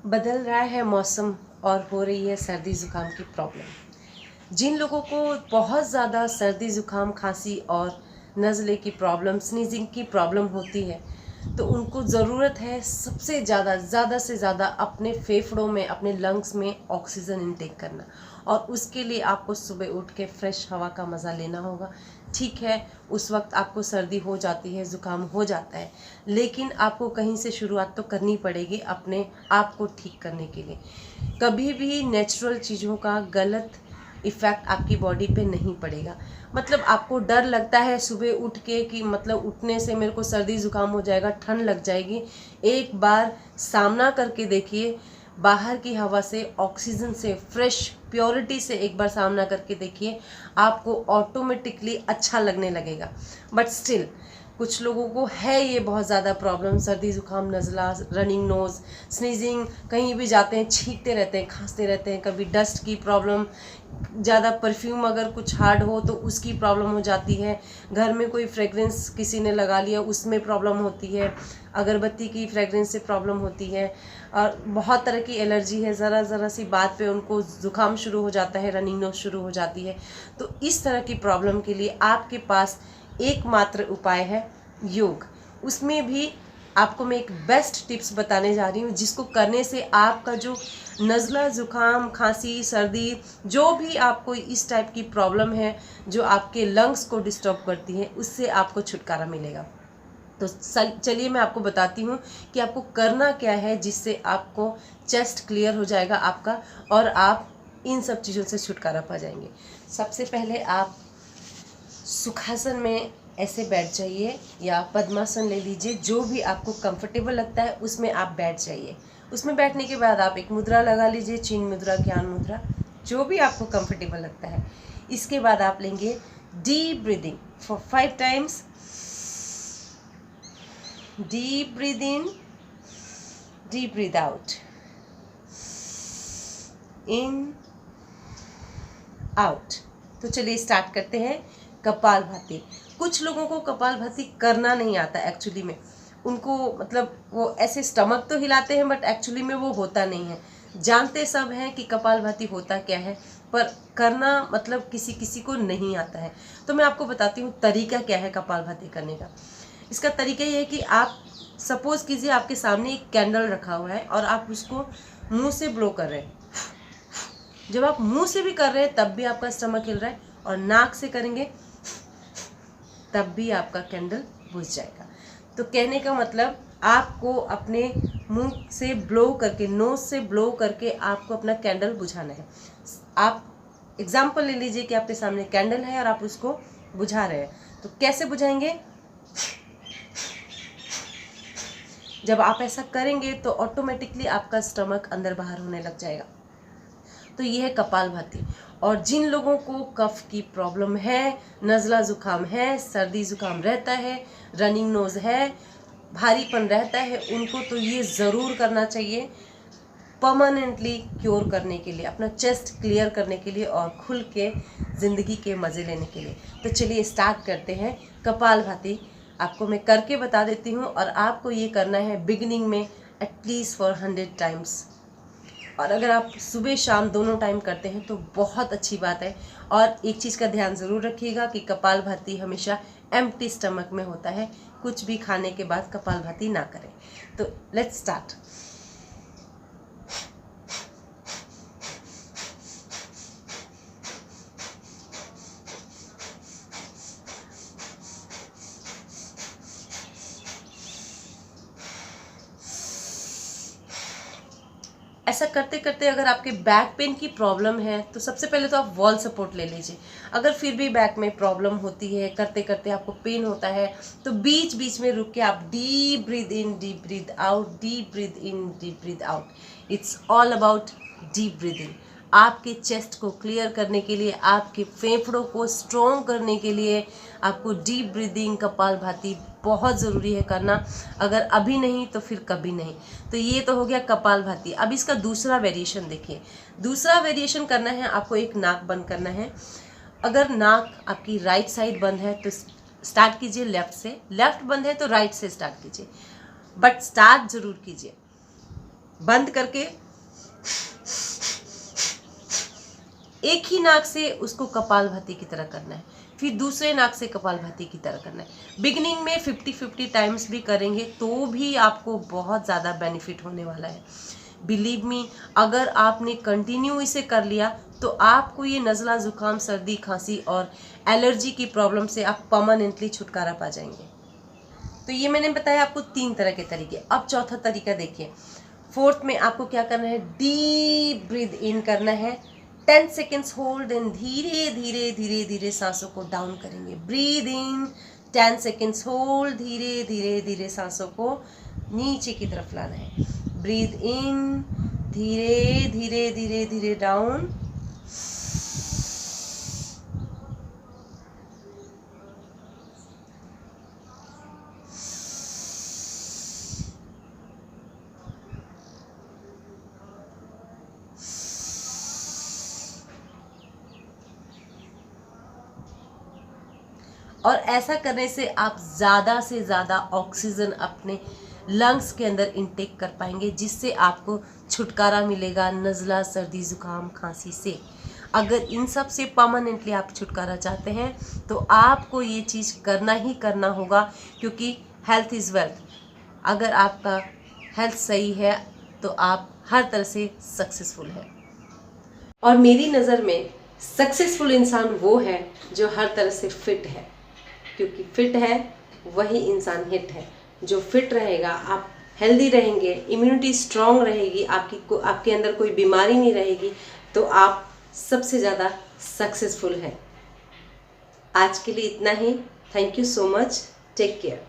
बदल रहा है मौसम और हो रही है सर्दी ज़ुकाम की प्रॉब्लम। जिन लोगों को बहुत ज़्यादा सर्दी ज़ुकाम खांसी और नज़ले की प्रॉब्लम स्नीजिंग की प्रॉब्लम होती है तो उनको ज़रूरत है सबसे ज़्यादा से ज़्यादा अपने फेफड़ों में अपने लंग्स में ऑक्सीजन इनटेक करना। और उसके लिए आपको सुबह उठ के फ्रेश हवा का मज़ा लेना होगा। ठीक है, उस वक्त आपको सर्दी हो जाती है, ज़ुकाम हो जाता है, लेकिन आपको कहीं से शुरुआत तो करनी पड़ेगी अपने आप को ठीक करने के लिए। कभी भी नेचुरल चीज़ों का गलत इफ़ेक्ट आपकी बॉडी पे नहीं पड़ेगा। मतलब आपको डर लगता है सुबह उठ के कि मतलब उठने से मेरे को सर्दी ज़ुकाम हो जाएगा, ठंड लग जाएगी। एक बार सामना करके देखिए, बाहर की हवा से, ऑक्सीजन से, फ्रेश प्योरिटी से एक बार सामना करके देखिए, आपको ऑटोमेटिकली अच्छा लगने लगेगा। बट स्टिल कुछ लोगों को है ये बहुत ज़्यादा प्रॉब्लम, सर्दी ज़ुकाम, नज़ला, रनिंग नोज़, स्नीजिंग, कहीं भी जाते हैं छींकते रहते हैं, खांसते रहते हैं। कभी डस्ट की प्रॉब्लम, ज़्यादा परफ्यूम अगर कुछ हार्ड हो तो उसकी प्रॉब्लम हो जाती है। घर में कोई फ्रेगरेंस किसी ने लगा लिया उसमें प्रॉब्लम होती है। अगरबत्ती की फ्रेगरेंस से प्रॉब्लम होती है। और बहुत तरह की एलर्जी है, ज़रा सी बात पे उनको ज़ुकाम शुरू हो जाता है, रनिंग नोज शुरू हो जाती है। तो इस तरह की प्रॉब्लम के लिए आपके पास एकमात्र उपाय है योग। उसमें भी आपको मैं एक बेस्ट टिप्स बताने जा रही हूँ जिसको करने से आपका जो नज़ला, ज़ुकाम, खांसी, सर्दी, जो भी आपको इस टाइप की प्रॉब्लम है जो आपके लंग्स को डिस्टर्ब करती है, उससे आपको छुटकारा मिलेगा। तो चलिए मैं आपको बताती हूँ कि आपको करना क्या है जिससे आपको चेस्ट क्लियर हो जाएगा आपका और आप इन सब चीज़ों से छुटकारा पा जाएंगे। सबसे पहले आप सुखासन में ऐसे बैठ जाइए या पद्मासन ले लीजिए, जो भी आपको कंफर्टेबल लगता है उसमें आप बैठ जाइए। उसमें बैठने के बाद आप एक मुद्रा लगा लीजिए, चिन्ह मुद्रा, ज्ञान मुद्रा, जो भी आपको कंफर्टेबल लगता है। इसके बाद आप लेंगे deep breathing for 5 times. Deep breathe in, deep breathe out, in, out. तो चलिए स्टार्ट करते हैं कपालभाति। कुछ लोगों को कपालभाति करना नहीं आता एक्चुअली में, उनको मतलब वो ऐसे स्टमक तो हिलाते हैं बट एक्चुअली में वो होता नहीं है। जानते सब हैं कि कपालभाति होता क्या है, पर करना मतलब किसी किसी को नहीं आता है। तो मैं आपको बताती हूँ तरीका क्या है कपालभाति करने का। इसका तरीका ये है कि आप सपोज कीजिए आपके सामने एक कैंडल रखा हुआ है और आप उसको मुंह से ब्लो कर रहे हैं। जब आप मुंह से भी कर रहे हैं तब भी आपका स्टमक हिल रहा है, और नाक से करेंगे तब भी आपका कैंडल बुझ जाएगा। तो कहने का मतलब आपको अपने मुंह से ब्लो करके, नोज से ब्लो करके आपको अपना कैंडल बुझाना है। आप एग्जाम्पल ले लीजिए कि आपके सामने कैंडल है और आप उसको बुझा रहे हैं, तो कैसे बुझाएंगे? जब आप ऐसा करेंगे तो ऑटोमेटिकली आपका स्टमक अंदर बाहर होने लग जाएगा। तो ये है कपालभाति। और जिन लोगों को कफ की प्रॉब्लम है, नज़ला ज़ुकाम है, सर्दी ज़ुकाम रहता है, रनिंग नोज़ है, भारीपन रहता है, उनको तो ये ज़रूर करना चाहिए परमानेंटली क्योर करने के लिए, अपना चेस्ट क्लियर करने के लिए और खुल के ज़िंदगी के मज़े लेने के लिए। तो चलिए स्टार्ट करते हैं कपालभाति। आपको मैं करके बता देती हूँ और आपको ये करना है बिगिनिंग में एटलीस्ट फॉर 100 टाइम्स। और अगर आप सुबह शाम दोनों टाइम करते हैं तो बहुत अच्छी बात है। और एक चीज़ का ध्यान ज़रूर रखिएगा कि कपालभाति हमेशा एम्प्टी स्टमक में होता है, कुछ भी खाने के बाद कपालभाति ना करें। तो लेट्स स्टार्ट। ऐसा करते करते अगर आपके बैक पेन की प्रॉब्लम है तो सबसे पहले तो आप वॉल सपोर्ट ले लीजिए। अगर फिर भी बैक में प्रॉब्लम होती है, करते करते आपको पेन होता है, तो बीच बीच में रुक के आप deep breathe in, deep breathe out, deep breathe in, deep breathe out. It's all about deep breathing. आपके चेस्ट को क्लियर करने के लिए, आपके फेफड़ों को स्ट्रॉन्ग करने के लिए आपको डीप ब्रीदिंग, कपालभाति बहुत ज़रूरी है करना। अगर अभी नहीं तो फिर कभी नहीं। तो ये तो हो गया कपालभाति। अब इसका दूसरा वेरिएशन देखिए। दूसरा वेरिएशन करना है आपको, एक नाक बंद करना है। अगर नाक आपकी राइट साइड बंद है तो स्टार्ट कीजिए लेफ्ट से, लेफ्ट बंद है तो राइट से स्टार्ट कीजिए, बट स्टार्ट जरूर कीजिए। बंद करके एक ही नाक से उसको कपालभाति की तरह करना है, फिर दूसरे नाक से कपालभाति की तरह करना है। बिगिनिंग में 50-50 टाइम्स भी करेंगे तो भी आपको बहुत ज़्यादा बेनिफिट होने वाला है। बिलीव मी, अगर आपने कंटिन्यू इसे कर लिया तो आपको ये नज़ला, ज़ुकाम, सर्दी, खांसी और एलर्जी की प्रॉब्लम से आप परमानेंटली छुटकारा पा जाएंगे। तो ये मैंने बताया आपको 3 तरह के तरीके। अब चौथा तरीका देखिए। फोर्थ में आपको क्या करना है, डीप ब्रीथ इन करना है, 10 सेकेंड्स होल्ड एंड धीरे धीरे धीरे धीरे सांसों को डाउन करेंगे। ब्रीद इन, 10 सेकेंड्स होल्ड, धीरे धीरे धीरे सांसों को नीचे की तरफ लाना है। ब्रीद इन, धीरे धीरे धीरे धीरे डाउन, और ऐसा करने से आप ज़्यादा से ज़्यादा ऑक्सीजन अपने लंग्स के अंदर इनटेक कर पाएंगे, जिससे आपको छुटकारा मिलेगा नज़ला, सर्दी, ज़ुकाम, खांसी से। अगर इन सब से परमानेंटली आप छुटकारा चाहते हैं तो आपको ये चीज़ करना ही करना होगा, क्योंकि हेल्थ इज़ वेल्थ। अगर आपका हेल्थ सही है तो आप हर तरह से सक्सेसफुल है। और मेरी नज़र में सक्सेसफुल इंसान वो है जो हर तरह से फिट है, क्योंकि फिट है वही इंसान हिट है। जो फिट रहेगा, आप हेल्दी रहेंगे, इम्यूनिटी स्ट्रांग रहेगी, आपके अंदर कोई बीमारी नहीं रहेगी, तो आप सबसे ज़्यादा सक्सेसफुल है। आज के लिए इतना ही। Thank you so much. Take care.